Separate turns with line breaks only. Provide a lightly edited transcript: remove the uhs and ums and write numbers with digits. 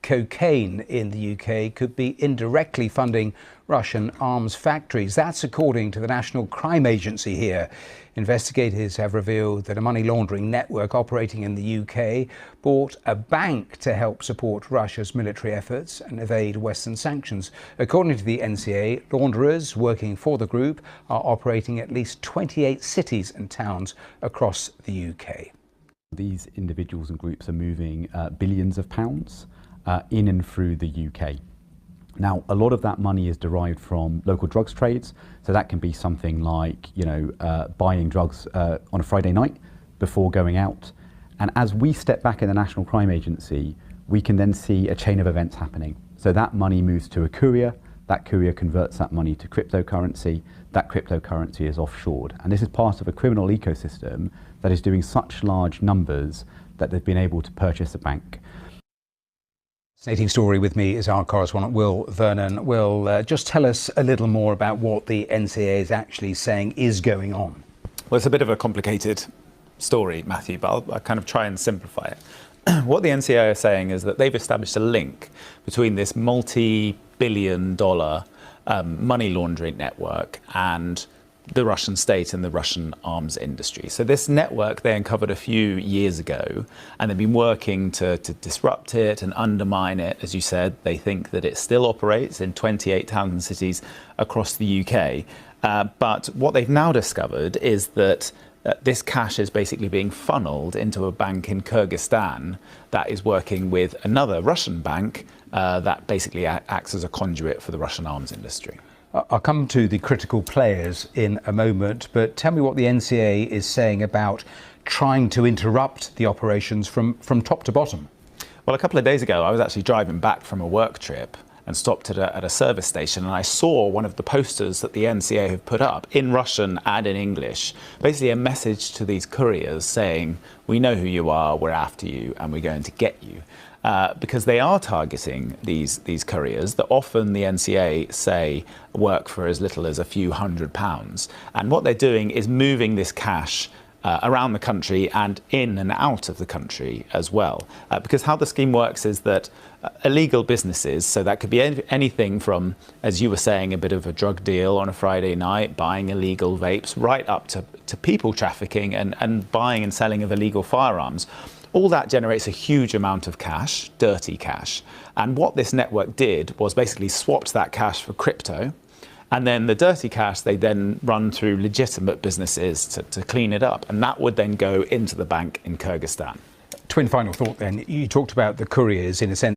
cocaine in the UK could be indirectly funding Russian arms factories. That's according to the National Crime Agency here. Investigators have revealed that a money laundering network operating in the UK bought a bank to help support Russia's military efforts and evade Western sanctions. According to the NCA, launderers working for the group are operating at least 28 cities and towns across the UK.
These individuals and groups are moving billions of pounds in and through the UK. Now, a lot of that money is derived from local drugs trades. So that can be something like, buying drugs on a Friday night before going out. And as we step back in the National Crime Agency, we can then see a chain of events happening. So that money moves to a courier. That courier converts that money to cryptocurrency. That cryptocurrency is offshored. And this is part of a criminal ecosystem that is doing such large numbers that they've been able to purchase a bank.
Fascinating story. With me is our correspondent Will Vernon. Will, just tell us a little more about what the NCA is actually saying is going on.
Well, it's a bit of a complicated story, Matthew, but I'll kind of try and simplify it. What the NCA are saying is that they've established a link between this multi-billion-dollar money laundering network and the Russian state and the Russian arms industry. So this network they uncovered a few years ago, and they've been working to disrupt it and undermine it. As you said, they think that it still operates in 28 towns and cities across the UK. But what they've now discovered is that this cash is basically being funneled into a bank in Kyrgyzstan that is working with another Russian bank that basically acts as a conduit for the Russian arms industry.
I'll come to the critical players in a moment, but tell me what the NCA is saying about trying to interrupt the operations from top to bottom.
Well, a couple of days ago, I was actually driving back from a work trip and stopped at a service station, and I saw one of the posters that the NCA have put up in Russian and in English, basically a message to these couriers saying, we know who you are, we're after you, and we're going to get you. Because they are targeting these couriers that often the NCA say work for as little as a few £100s. And what they're doing is moving this cash around the country and in and out of the country as well. Because how the scheme works is that illegal businesses, so that could be anything from, as you were saying, a bit of a drug deal on a Friday night, buying illegal vapes, right up to people trafficking and buying and selling of illegal firearms. All that generates a huge amount of cash, dirty cash. And what this network did was basically swapped that cash for crypto. And then the dirty cash, they then run through legitimate businesses to clean it up. And that would then go into the bank in Kyrgyzstan.
Twin final thought then. You talked about the couriers in a sense